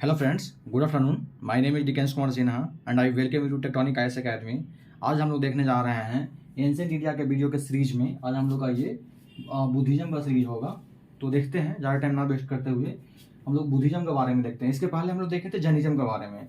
Hello friends, good afternoon. My name is Dikens Kumar Sinha and I welcome you to Tectonic IS Academy. आज हम लोग देखने जा रहे हैं एंशिएंट इंडिया के वीडियो के सीरीज में। आज हम लोग का ये बुद्धिज्म का सीरीज होगा। तो देखते हैं, ज़्यादा टाइम ना वेस्ट करते हुए हम लोग बुद्धिज्म के बारे में देखते हैं। इसके पहले हम लोग देखे थे जैनिज्म के बारे में।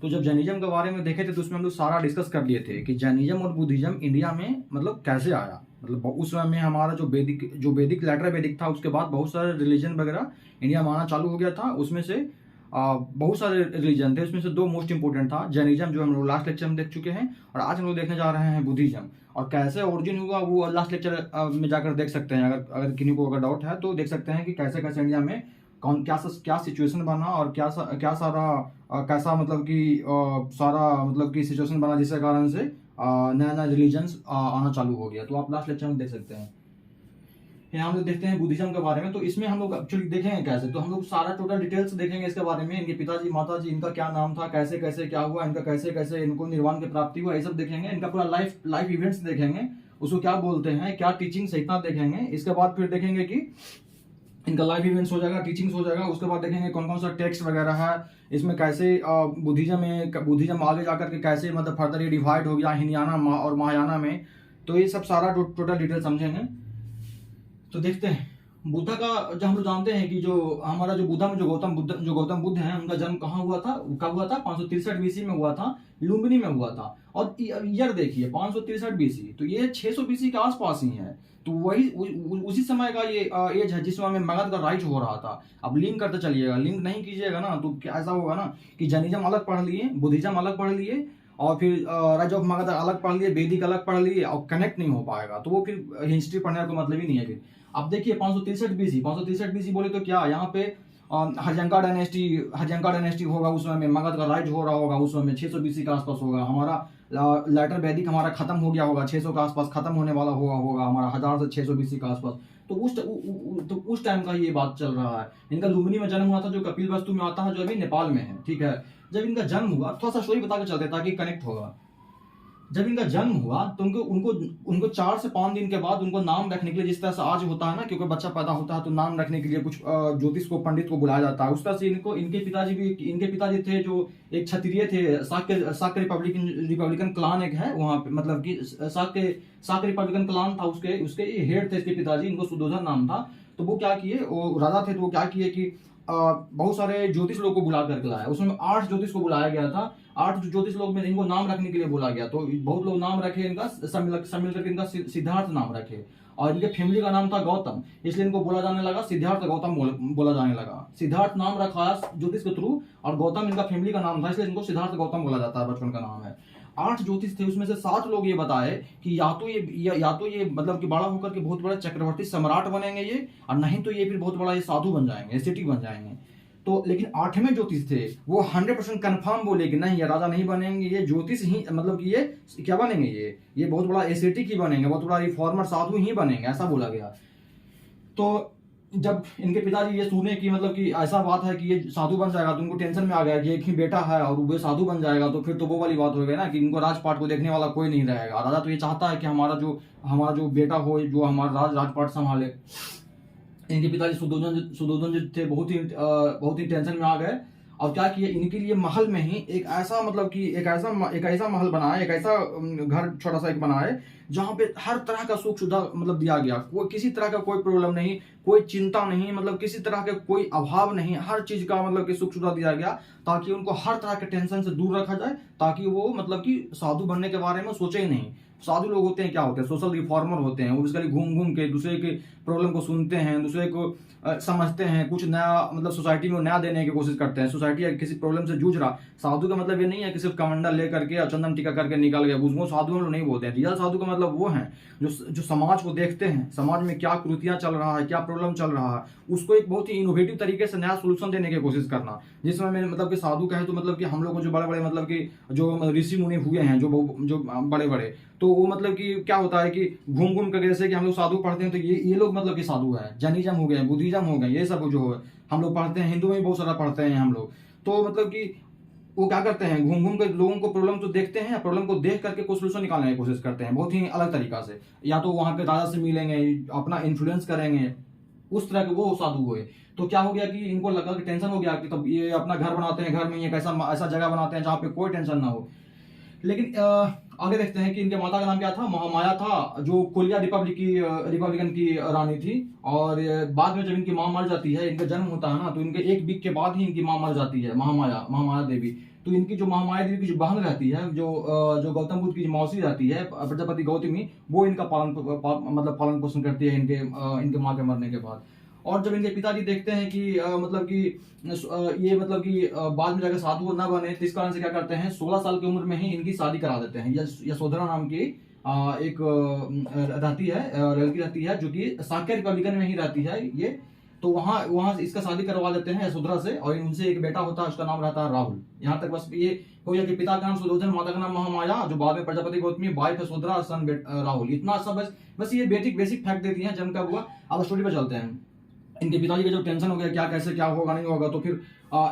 तो जब जैनिज्म के बारे में देखे थे तो उसमें हम लोग सारा डिस्कस कर लिए थे कि जैनिज्म और बुद्धिज्म इंडिया में मतलब कैसे आया। मतलब उस समय में हमारा जो वैदिक लेटर वैदिक था, उसके बाद बहुत सारे रिलीजन वगैरह इंडिया में आना चालू हो गया था। उसमें से बहुत सारे रिलीजन थे, उसमें से दो मोस्ट इंपोर्टेंट था जैनिज्म, जो हम लोग लास्ट लेक्चर में देख चुके हैं, और आज हम लोग देखने जा रहे हैं बुद्धिज्म। और कैसे ओरिजिन हुआ वो लास्ट लेक्चर में जाकर देख सकते हैं। अगर किन्हीं को अगर डाउट है तो देख सकते हैं कि कैसे कैसे इंडिया में कौन क्या सिचुएशन बना और कैसा मतलब कि सारा मतलब कि सिचुएशन बना, जिसके कारण से नया नया रिलीजन्स आना चालू हो गया। तो आप लास्ट लेक्चर में देख सकते हैं। यहाँ हम लोग देखते हैं बुद्धिज्म के बारे में। तो इसमें हम लोग एक्चुअली देखेंगे कैसे, तो हम लोग सारा टोटल डिटेल्स देखेंगे इसके बारे में। इनके पिताजी माताजी, इनका क्या नाम था, कैसे कैसे क्या हुआ, इनका कैसे कैसे इनको निर्वाण की प्राप्ति हुआ, ये सब देखेंगे। इनका पूरा लाइफ इवेंट्स देखेंगे, उसको क्या बोलते हैं, क्या टीचिंग्स, इतना देखेंगे। इसके बाद फिर देखेंगे कि इनका लाइफ इवेंट्स हो जाएगा, टीचिंग्स हो जाएगा। उसके बाद देखेंगे कौन कौन सा टेक्स्ट वगैरह है इसमें, कैसे बुद्धिज्म आगे जाकर के कैसे मतलब फर्दर ये डिवाइड हो गया हिनयाना और महायाना में। तो ये सब सारा टोटल डिटेल समझेंगे। तो देखते हैं बुद्धा का। जो हम लोग जानते हैं कि जो हमारा जो बुद्धा में जो गौतम बुद्ध हैं, उनका जन्म कहाँ हुआ था, कब हुआ था? 563 बीसी में हुआ था, लुम्बिनी में हुआ था। और ईयर देखिए 563 बीसी, तो ये 600 बीसी के आसपास ही है। तो वही उसी समय का ये एज है जिस समय में मगध का राइज हो रहा था। अब लिंक करते चलिएगा, लिंक नहीं कीजिएगा ना तो क्या ऐसा होगा ना कि जैनिज्म अलग पढ़ लिए, बुद्धिज्म अलग पढ़ लिए, और फिर राइज ऑफ मगध अलग पढ़ लिए, वैदिक अलग पढ़ लिए, और कनेक्ट नहीं हो पाएगा। तो वो फिर हिस्ट्री पढ़ने का कोई मतलब ही नहीं है फिर। अब देखिए 563 बीसी बोले तो क्या यहाँ पे हर्यंका डायनेस्टी होगा। उस समय में मगध का राइज हो रहा होगा, उस समय में 600 बीसी के आसपास होगा। हमारा लेटर वैदिक हमारा खत्म हो गया होगा, 600 के आसपास खत्म होने वाला होगा हमारा, 1000 से 600 बीसी के आसपास। तो उस टाइम का ये बात चल रहा है। इनका लुम्बिनी में जन्म हुआ था, जो कपिलवस्तु में आता है, जो अभी नेपाल में है। ठीक है, जब इनका जन्म हुआ, थोड़ा सा स्टोरी बता के चलते ताकि कनेक्ट होगा। जब इनका जन्म हुआ तो उनको 4 से 5 दिन के बाद उनको नाम रखने के लिए, जिस तरह से आज होता है ना, क्योंकि बच्चा पैदा होता है तो नाम रखने के लिए कुछ ज्योतिष को, पंडित को बुलाया जाता है। उस तरह से इनके पिताजी थे जो एक क्षत्रिय थे। शाक्य रिपब्लिकन क्लान एक है वहां पे, मतलब कि शाक्य रिपब्लिकन क्लान था, उसके हेड थे इसके पिताजी, इनको सुधोधन नाम था। तो वो क्या किए, वो राजा थे, तो वो क्या किए कि बहुत सारे ज्योतिष लोग को बुला करके लाया। उसमें 8 ज्योतिष को बुलाया गया था। 8 ज्योतिष लोग में इनको नाम रखने के लिए बोला गया। तो बहुत लोग नाम रखे इनका, सब मिल करके इनका सिद्धार्थ नाम रखे। और इनके फैमिली का नाम था गौतम, इसलिए इनको बोला जाने लगा सिद्धार्थ गौतम बोला जाने लगा। सिद्धार्थ नाम रखा ज्योतिष के थ्रू, और गौतम इनका फैमिली का नाम था, इसलिए इनको सिद्धार्थ गौतम बोला जाता है, बचपन का नाम है। 8 ज्योतिष थे, उसमें से 7 लोग ये बताए कि या तो ये मतलब कि बड़ा होकर के बहुत बड़ा चक्रवर्ती सम्राट बनेंगे ये, और नहीं तो ये फिर बहुत बड़ा ये साधु बन जाएंगे, एसेटिक बन जाएंगे। तो लेकिन 8वें ज्योतिष थे वो 100% कंफर्म बोले कि नहीं, ये राजा नहीं बनेंगे, ये ज्योतिष ही मतलब कि ये क्या बनेंगे, ये बहुत बड़ा एसेटिक ही बनेंगे, बहुत बड़ा रिफॉर्मर साधु ही बनेंगे, ऐसा बोला गया। तो जब इनके पिताजी ये सुने कि मतलब कि ऐसा बात है कि ये साधु बन जाएगा, तो उनको टेंशन में आ गया कि एक ही बेटा है और वो साधु बन जाएगा, तो फिर तो वो वाली बात हो गई ना कि इनको राजपाट को देखने वाला कोई नहीं रहेगा। राजा तो ये चाहता है कि हमारा जो बेटा हो, जो हमारा राजपाट संभाले। इनके पिताजी सुदोधन जो थे बहुत ही टेंशन में आ गए। और क्या किए, इनके लिए महल में ही एक ऐसा मतलब कि एक ऐसा महल बनाए, एक ऐसा घर छोटा सा एक बनाए जहाँ पे हर तरह का सुख सुविधा मतलब दिया गया। कोई किसी तरह का कोई प्रॉब्लम नहीं, कोई चिंता नहीं, मतलब किसी तरह के कोई अभाव नहीं, हर चीज का मतलब कि सुख सुविधा दिया गया, ताकि उनको हर तरह के टेंशन से दूर रखा जाए, ताकि वो मतलब कि साधु बनने के बारे में सोचे ही नहीं। साधु लोग होते हैं क्या होते हैं, सोशल रिफॉर्मर होते हैं। वो बेसिकली घूम घूम के दूसरे के प्रॉब्लम को सुनते हैं, दूसरे को समझते हैं, कुछ नया मतलब सोसाइटी में नया देने की कोशिश करते हैं। सोसाइटी किसी प्रॉब्लम से जूझ रहा, साधु का मतलब ये नहीं है कि सिर्फ कमंडल लेकर के और चंदन टीका करके निकल गया, उसको साधु हम लोग नहीं बोलते हैं। रियल साधु का मतलब वो हैं जो समाज को देखते हैं, समाज में क्या कुरीतियां चल रहा है, क्या प्रॉब्लम चल रहा है, उसको एक बहुत ही इनोवेटिव तरीके से नया सोल्यूशन देने की कोशिश करना। जिसमें मैं मतलब कि साधु कहे तो मतलब कि हम लोग को जो बड़े बड़े मतलब कि जो ऋषि मुनि हुए हैं, जो बड़े बड़े, तो वो मतलब कि क्या होता है कि घूम घूम करके, जैसे कि हम लोग साधु पढ़ते हैं तो ये लोग मतलब कि साधु है। जैनिज्म हो गए, बुद्धिज्म हो गए, ये सब जो है हम लोग पढ़ते हैं, हिंदू में भी बहुत सारा पढ़ते हैं हम लोग। तो मतलब कि वो क्या करते हैं, घूम घूम कर लोगों को प्रॉब्लम तो देखते हैं, प्रॉब्लम को देख करके कोई सोल्यूशन निकालने की कोशिश करते हैं बहुत ही अलग तरीका से। या तो वहां के राजा से मिलेंगे, अपना इन्फ्लुएंस करेंगे, उस तरह के वो साधु हुए। तो क्या हो गया कि इनको लगा कि टेंशन हो गया कि तब ये अपना घर बनाते हैं, घर में एक ऐसा ऐसा जगह बनाते हैं जहाँ पे कोई टेंशन ना हो। लेकिन आगे देखते हैं कि इनके माता का नाम क्या था, महामाया था, जो कोलिया रिपब्लिकन की रानी थी। और बाद में जब इनकी माँ मर जाती है, इनका जन्म होता है ना, तो इनके 1 वीक के बाद ही इनकी माँ मर जाती है, महामाया देवी। तो इनकी जो महामाया देवी की जो बहन रहती है, जो गौतम बुद्ध की जो मौसी रहती है प्रजापति गौतमी, वो इनका मतलब पालन पोषण करती है इनके माँ के मरने के बाद। और जब इनके पिताजी देखते हैं कि मतलब कि ये मतलब कि बाद में जाकर साधु ना बने, तो इस कारण से क्या करते हैं, 16 साल की उम्र में ही इनकी शादी करा देते हैं। यशोधरा नाम की एक रहती है, लड़की रहती है, जो कि साक्य रिपब्लिकन में ही रहती है ये। तो वहां वहां से इसका शादी करवा देते हैं यशोधरा से, और उनसे एक बेटा होता है, उसका नाम रहता है राहुल। यहाँ तक बस ये हो गया कि पिता का नाम सुदर्शन, माता का नाम महामाया, जो बाद में प्रजापति गौतमी, वाइफ यशोधरा, सन राहुल। इतना सब बस ये बेसिक फैक्ट देती है जन्म कब हुआ। अब स्टोरी पे चलते हैं। इनके पिताजी का जब टेंशन हो गया क्या कैसे क्या होगा नहीं होगा, तो फिर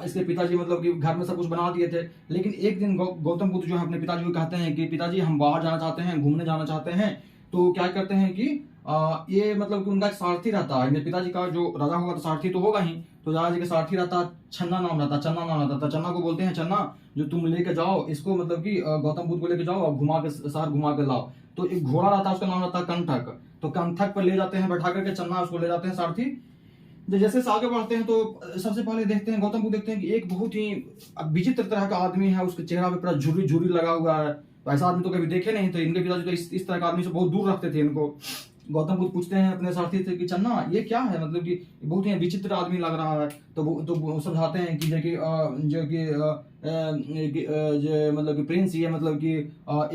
इसके पिताजी मतलब कि घर में सब कुछ बना दिए थे। लेकिन एक दिन गौतम बुद्ध जो है अपने पिताजी को कहते हैं कि पिताजी हम बाहर जाना चाहते हैं, घूमने जाना चाहते हैं। तो क्या करते हैं कि ये मतलब कि उनका एक सारथी रहता है, मेरे पिताजी का जो राजा होगा तो सारथी तो होगा ही। तो राजा जी का सारथी रहता है, चन्ना नाम रहता था। चन्ना को बोलते हैं, चन्ना जो तुम लेके जाओ इसको, मतलब कि गौतम बुद्ध को लेके जाओ और शहर घुमा के लाओ। तो एक घोड़ा रहता है, उसका नाम रहता है कंठक। तो कंठक पर ले जाते हैं बैठा करके, चन्ना उसको ले जाते हैं सारथी। जैसे से आगे बढ़ते हैं तो सबसे पहले देखते हैं गौतम बुद्ध देखते हैं कि एक बहुत ही विचित्र तरह का आदमी है, उसके चेहरा पे पूरा झुर्री झुर्री लगा हुआ है। तो ऐसा आदमी तो कभी देखे नहीं थे। इनके पिताजी तो इस तरह का आदमी से बहुत दूर रखते थे इनको। गौतम बुद्ध पूछते हैं अपने सारथी से कि चन्ना ये क्या है, मतलब कि बहुत ही विचित्र आदमी लग रहा है। तो वो समझाते हैं कि जो मतलब कि प्रिंस, ये मतलब कि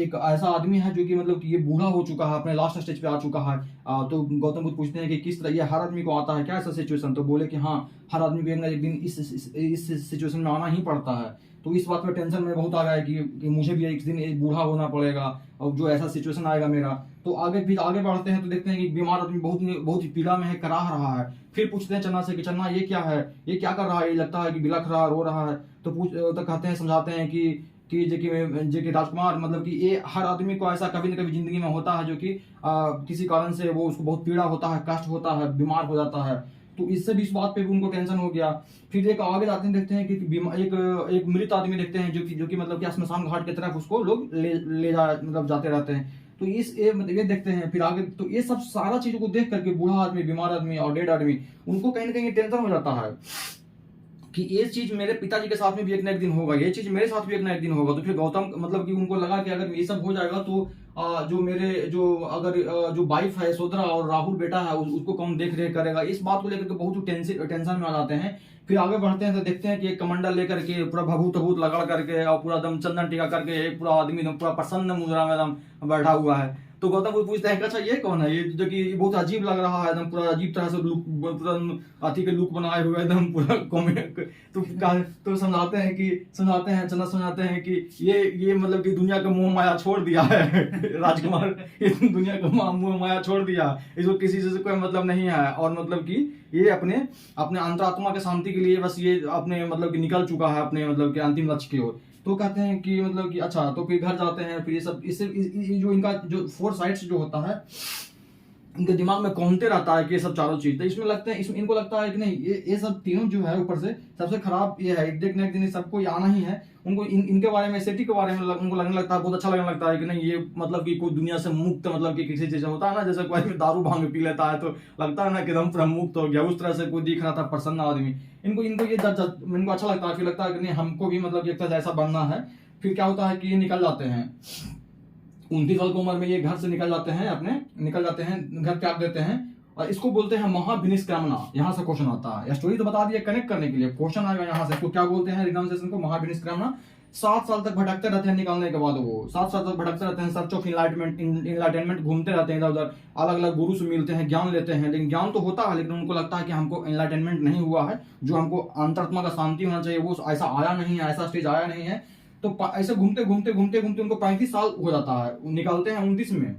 एक ऐसा आदमी है जो कि मतलब कि ये बूढ़ा हो चुका है, अपने लास्ट स्टेज पे आ चुका है। तो गौतम बुद्ध पूछते हैं कि किस तरह, ये हर आदमी को आता है क्या ऐसा सिचुएशन? तो बोले कि हाँ, हर आदमी को एक ना एक दिन इस सिचुएशन में आना ही पड़ता है। तो इस बात पर टेंशन में बहुत आ गया है कि मुझे भी एक दिन एक बूढ़ा होना पड़ेगा और जो ऐसा सिचुएशन आएगा मेरा। तो आगे बढ़ते हैं तो देखते हैं कि बीमार आदमी बहुत ही पीड़ा में है, कराह रहा है। फिर पूछते हैं चन्ना से कि चन्ना ये क्या है, ये क्या कर रहा है, ये लगता है कि बिलख रहा, रो रहा है। तो कहते हैं, समझाते हैं कि जो कि राजकुमार, मतलब कि ये हर आदमी को ऐसा कभी न कभी जिंदगी में होता है, जो कि किसी कारण से वो उसको बहुत पीड़ा होता है, कष्ट होता है, बीमार हो जाता है। तो इससे भी इस बात पे भी उनको टेंशन हो गया। फिर एक आगे जाते हैं देखते हैं कि एक मृत आदमी देखते हैं, जो कि मतलब कि स्मशान घाट की तरफ उसको लोग ले जाते रहते हैं। तो मतलब ये देखते हैं। फिर आगे तो ये सब सारा चीजों को देख करके बूढ़ा आदमी, बीमार आदमी और डेड आदमी, उनको कहीं ना कहीं टेंशन हो जाता है कि ये चीज मेरे पिताजी के साथ में भी एक ना एक दिन होगा, ये चीज मेरे साथ भी एक ना एक दिन होगा। तो फिर गौतम मतलब कि उनको लगा कि अगर ये सब हो जाएगा तो जो वाइफ है यशोधरा और राहुल बेटा है उसको कौन देख रेख करेगा। इस बात को लेकर के बहुत टेंशन में आ जाते हैं। फिर आगे बढ़ते हैं तो देखते हैं कि एक कमंडल लेकर के पूरा भभूत तभूत लगा करके और पूरा दम चंदन टीका करके एक पूरा आदमी एकदम पूरा प्रसन्न मुद्रा में एकदम बैठा हुआ है। तो गौतम बुद्ध पूछते हैं अच्छा ये कौन है, ये जो कि बहुत अजीब लग रहा है, एकदम पूरा अजीब तरह से लुक, पूरा हाथी के लुक बनाए हुए एकदम पूरा कॉमेडी। तो समझाते हैं कि ये मतलब कि दुनिया का मोह माया छोड़ दिया है राजकुमार, दुनिया का मोह माया छोड़ दिया, इसको किसी से कोई मतलब नहीं है। और मतलब कि ये अपने अंतरात्मा के शांति के लिए बस ये अपने मतलब कि निकल चुका है अपने मतलब कि अंतिम लक्ष्य की ओर। तो कहते हैं कि मतलब कि अच्छा, तो फिर घर जाते हैं। फिर ये सब जो इनका जो 4 साइड्स जो होता है, इनके दिमाग में कौनते रहता है कि ये सब चारों चीज, तो इसमें इनको लगता है कि नहीं, ये सब तीनों जो है ऊपर से सबसे खराब ये है, एक ना एक दिन सबको आना ही है। उनको इनके बारे में, एस्थेटिक के बारे में उनको लगने लगता है, बहुत अच्छा लगने लगता है कि नहीं, ये मतलब कि कोई दुनिया से मुक्त, मतलब कि किसी चीज होता है ना, जैसे कोई दारू भांग पी लेता है तो लगता है ना कि एकदम पूरा मुक्त हो गया, उस तरह से कोई दिख रहा था प्रसन्न आदमी। इनको इनको अच्छा लगता है, फिर लगता है कि नहीं हमको भी मतलब एक तरह ऐसा बनना है। फिर क्या होता है कि ये निकल जाते हैं 29 साल की उम्र में, ये घर से निकल जाते हैं, घर त्याग देते हैं। और इसको बोलते हैं महाविनिष्क्रमणा। यहाँ से क्वेश्चन आता है, स्टोरी तो बता दिया, कनेक्ट करने के लिए क्वेश्चन आएगा यहाँ से। तो क्या बोलते हैं रिनाउंसिएशन को, महाविनिष्क्रमणा। 7 साल तक भटकते रहते हैं, निकलने के बाद वो 7 साल तक भटकते रहते हैं, सर्च ऑफ इनलाइटमेंट घूमते रहते हैं इधर उधर, अलग अलग गुरु से मिलते हैं, ज्ञान लेते हैं। लेकिन ज्ञान तो होता है, लेकिन उनको लगता है कि हमको इनलाइटमेंट नहीं हुआ है, जो हमको अंतरात्मा का शांति होना चाहिए वो ऐसा आया नहीं है, ऐसा स्टेज आया नहीं है। तो ऐसे घूमते उनको 35 साल हो जाता है, निकलते हैं 29 में।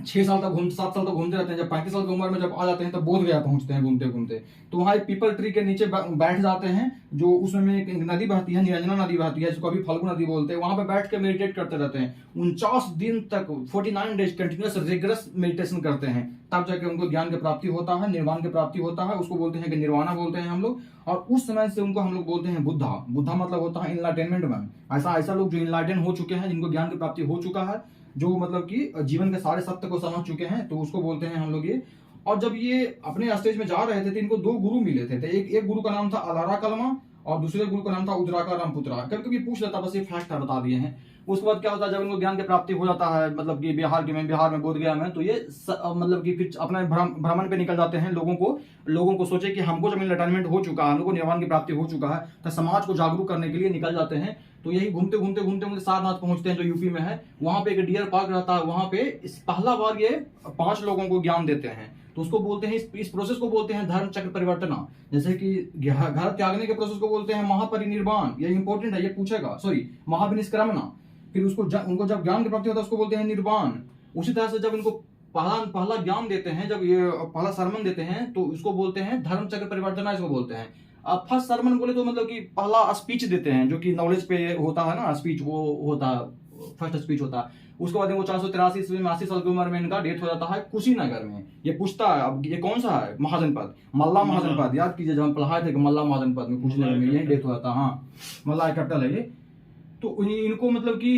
6 साल तक 7 साल तक घूमते रहते हैं। जब 35 साल की उम्र में जब आ जाते हैं तब बोध गया पहुंचते हैं घूमते घूमते। तो वहाँ एक पीपल ट्री के नीचे बैठ जाते हैं, जो उसमें एक नदी बहती है, निरंजना नदी बहती है, जिसको अभी फल्गु नदी बोलते हैं। वहां पे बैठ के मेडिटेट करते रहते हैं 49 दिन तक, 49 डेज कंटिन्यूस रिगरस मेडिटेशन करते हैं। तब जाके उनको ज्ञान की प्राप्ति होता है, निर्वाण की प्राप्ति होता है। उसको बोलते हैं कि निर्वाणा बोलते हैं हम लोग। और उस समय से उनको हम लोग बोलते हैं बुद्धा। बुद्धा मतलब होता है इनलाइटेनमेंट मैन। ऐसा लोग जो इनलाइटन हो चुके हैं, जिनको ज्ञान की प्राप्ति हो चुका है, जो मतलब कि जीवन के सारे सत्य को समझ चुके हैं, तो उसको बोलते हैं हम लोग ये। और जब ये अपने स्टेज में जा रहे थे तो इनको 2 गुरु मिले थे। एक गुरु का नाम था अलारा कलमा और दूसरे गुरु का नाम था उद्राका रामपुत्रा। कभी कभी पूछ लेता, बस ये फैक्ट बता दिए हैं। उसके बाद क्या होता है, जब इनको ज्ञान की प्राप्ति हो जाता है, मतलब कि बिहार में बोध गया में, तो ये मतलब कि फिर अपने भ्रमण पे निकल जाते हैं। लोगों को सोचे कि हमको जब एंटरटेनमेंट हो चुका है, हम लोग को निर्वाण की प्राप्ति हो चुका है, तो समाज को जागरूक करने के लिए निकल जाते हैं। तो यही घूमते घूमते सारनाथ पहुंचते हैं, जो यूपी में है। वहां पे एक डियर पार्क रहता है, वहां पे पहला बार ये 5 लोगों को ज्ञान देते हैं। तो उसको बोलते हैं, इस प्रोसेस को बोलते हैं धर्म चक्र परिवर्तना। जैसे कि घर त्यागने के प्रोसेस को बोलते हैं महापरिनिर्वाण। ये इंपॉर्टेंट है, ये पूछेगा, सॉरी, महाविनिष्क्रमणा। फिर उनको जब ज्ञान की प्राप्ति होता है उसको बोलते हैं निर्वाण। उसी तरह से जब इनको पहला ज्ञान देते हैं, जब ये पहला सरमन देते हैं, तो उसको बोलते हैं धर्म चक्र परिवर्तना, इसको बोलते हैं। अब फर्स्ट सरमन बोले तो मतलब कि पहला स्पीच देते हैं, जो कि नॉलेज पे होता है ना, स्पीच वो होता है, फर्स्ट स्पीच होता है। उसके बाद वो 483 ईस्वी में 80 साल की उम्र में इनका डेथ हो जाता है कुशीनगर में। ये पूछता है, अब ये कौन सा है महाजनपद, मल्ला महाजनपद, याद कीजिए जब हम पढ़ाए थे कि मल्ला महाजनपद में कुशीनगर में यही डेथ हो जाता है। हाँ, मल्ला कैपिटल है ये। तो इनको मतलब कि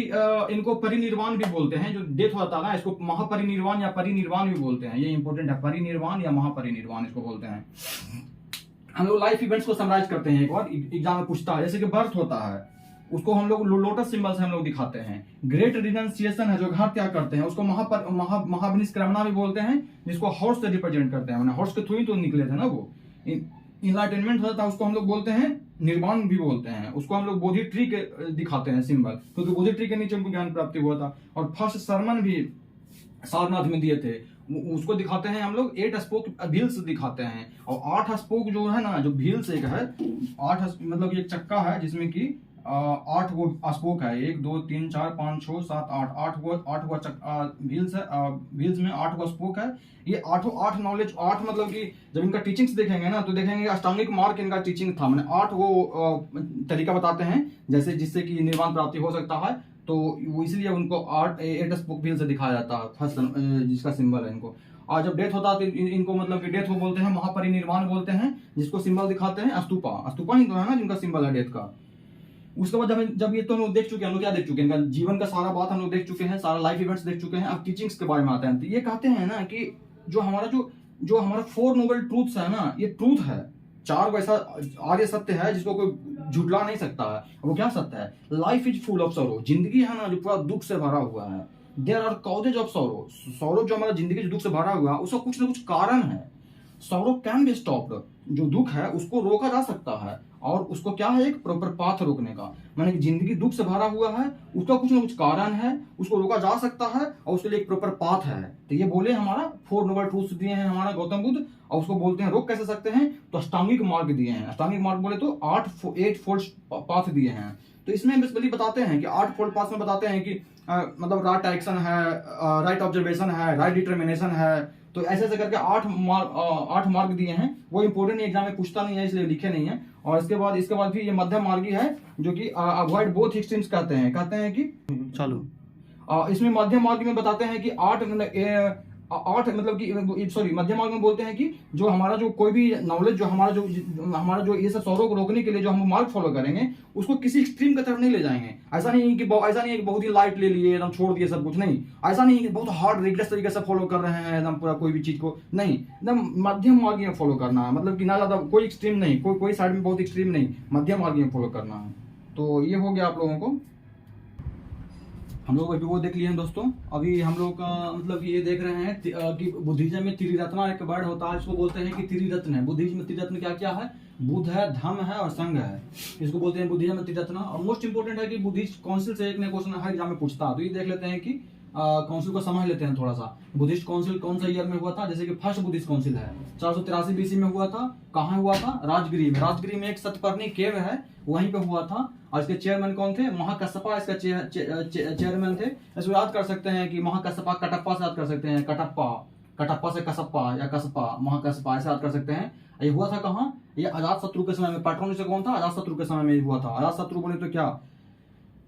इनको परिनिर्वाण भी बोलते हैं, जो डेथ होता है ना, इसको महापरिनिर्वाण या परिनिर्वाण भी बोलते हैं। ये इंपॉर्टेंट है, परिनिर्वाण या महापरिनिर्वाण इसको बोलते हैं। हम लोग लाइफ इवेंट्स को समराइज करते हैं। एक बार एग्जाम में पूछता है, जैसे कि बर्थ होता है, उसको हम लोग लोटस सिंबल से हम लोग दिखाते हैं। ग्रेट रिनंसिएशन है, जो घर त्याग करते हैं, उसको महाविनिष्क्रमणा भी बोलते हैं, जिसको हॉर्स से रिप्रेजेंट करते हैं। हॉर्स के थ्रू ही तो निकले थे ना वो। इनलाइटनमेंट होता है, उसको हम लोग बोलते हैं निर्वाण भी बोलते हैं। उसको हम लोग बोधि ट्री के दिखाते हैं सिंबल, क्योंकि बोधि ट्री के नीचे उनको ज्ञान प्राप्ति हुआ था। और फर्स्ट सरमन भी सारनाथ में दिए थे, उसको दिखाते हैं हम लोग 8 स्पोक व्हील्स दिखाते हैं। और 8 स्पोक जो है ना, जो व्हील्स एक है, 8 मतलब एक चक्का है जिसमें कि 8 वो स्पोक है, 1 2 3 4 5 6 7 8 वो व्हील्स है। व्हील्स में 8 वो स्पोक है। ये 8 नॉलेज, 8 मतलब कि जब इनका टीचिंग्स देखेंगे ना, तो देखेंगे अष्टांगिक मार्ग इनका टीचिंग था। मैंने 8 वो तरीका बताते हैं, जैसे जिससे कि निर्वाण प्राप्ति हो सकता है। तो वो इसलिए उनको 8 स्पोक व्हील से दिखाया जाता है, फर्स्ट जिसका सिंबल है इनको। और जब डेथ होता है तो इनको मतलब कि डेथ को बोलते हैं महापरिनिर्वाण बोलते हैं, जिसको सिंबल दिखाते हैं स्तूपा ही तो है ना जिनका सिंबल है डेथ का। उसके बाद जब ये तो हम लोग देख चुके हैं, हम लोग क्या देख चुके हैं, इनका जीवन का सारा बात हम लोग देख चुके हैं, सारा लाइफ इवेंट्स देख चुके हैं। अब टीचिंग्स के बारे में आते हैं। तो ये कहते हैं ना कि जो हमारा 4 नोबल ट्रूथ्स है ना, ये ट्रूथ है। 4 वैसा आर्य सत्य है जिसको कोई झुटला नहीं सकता है। वो क्या सत्य है? Life is full of sorrow. जिंदगी है ना जो पूरा दुख से भरा हुआ है। There are causes of sorrow. Sorrow जो हमारा जिंदगी जो दुख से भरा हुआ है, उसका कुछ ना कुछ कारण है। Sorrow can be stopped. जो दुख है उसको रोका जा सकता है, और उसको क्या है, एक प्रॉपर पाथ रोकने का। माने कि जिंदगी दुख से भरा हुआ है, उसका कुछ ना कुछ कारण है, उसको रोका जा सकता है, और उसके लिए एक प्रॉपर पाथ है। तो ये बोले हमारा 4 नोबल ट्रूथ्स दिए हैं हमारा गौतम बुद्ध। और उसको बोलते हैं रोक कैसे सकते हैं, तो अष्टांगिक मार्ग दिए हैं। अष्टांगिक मार्ग बोले तो 8 फोल्ड पाथ दिए हैं। तो इसमें बेसिकली बताते हैं कि 8 फोल्ड पाथ में बताते हैं कि मतलब राइट एक्शन है, राइट ऑब्जर्वेशन है, राइट डिटर्मिनेशन है। तो ऐसे ऐसे करके 8 मार्ग दिए हैं। वो इंपोर्टेंट एग्जाम में पूछता नहीं है, इसलिए लिखे नहीं है। और इसके बाद भी ये मध्यम मार्गी है, जो कि अवॉइड बोथ एक्सट्रीम्स कहते हैं कि चालू। इसमें मध्यम मार्ग में बताते हैं कि 8 मतलब कि सॉरी, मध्यम मार्ग में बोलते हैं कि जो हमारा जो कोई भी नॉलेज, जो हमारा जो ये सब सौरों को रोकने के लिए जो हम मार्ग फॉलो करेंगे, उसको किसी एक्सट्रीम की तरफ नहीं ले जाएंगे। ऐसा नहीं है कि बहुत ही लाइट ले लिए, एकदम छोड़ दिए सब कुछ, नहीं। ऐसा नहीं है कि बहुत हार्ड रिगरस तरीके से फॉलो कर रहे हैं एकदम पूरा कोई भी चीज को, नहीं। एकदम मध्यम मार्ग में फॉलो करना है, मतलब कि ना ज्यादा कोई एक्सट्रीम नहीं, कोई साइड में बहुत एक्सट्रीम नहीं, मध्यम मार्ग में फॉलो करना है। तो ये हो गया आप लोगों को। हम लोग अभी वो देख लिए हैं दोस्तों। अभी हम लोग का मतलब ये देख रहे हैं कि बुद्धिज्म में त्रिरत्न एक वर्ड होता है, इसको बोलते हैं कि त्रिरत्न है। बुद्धिज्म में त्रिरत्न क्या क्या है? बुद्ध है, धम्म है और संघ है। इसको बोलते हैं बुद्धिज्म में त्रिरत्न। और मोस्ट इंपोर्टेंट है कि बुद्धिस्ट काउंसिल से एक ने क्वेश्चन हर एग्जाम में पूछता है। तो ये देख लेते हैं कि काउंसिल को समझ लेते हैं थोड़ा सा। बुद्धिस्ट काउंसिल कौन सा ईयर में हुआ था? जैसे कि फर्स्ट बुद्धिस्ट काउंसिल है 483 बीसी में हुआ था। कहाँ हुआ था? राजगिरी में। राजगिरी में एक सतपर्णी केव है, वहीं पे हुआ था। और इसके चेयरमैन कौन थे? महाकश्यपा इसका चेयरमैन थे। इसको याद कर सकते हैं कि महाकश्यपा कटप्पा से याद कर सकते हैं, कटप्पा, कटप्पा से कसप्पा या कसपा, महाकश्यपा ऐसे याद कर सकते हैं। ये हुआ था कहाँ? ये अजात शत्रु के समय में। पैट्रोन से कौन था? अजात शत्रु के समय में हुआ था। अजात शत्रु बोले तो क्या?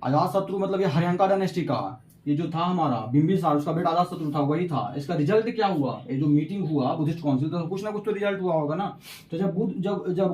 अजात शत्रु मतलब ये हरियांका डायनेस्टी का ये जो था हमारा बिंबिसार, उसका बेटा अजात शत्रु था, वही था। इसका रिजल्ट क्या हुआ? ये जो मीटिंग हुआ बुद्धिस्ट काउंसिल, तो कुछ ना कुछ तो रिजल्ट हुआ होगा ना। तो जब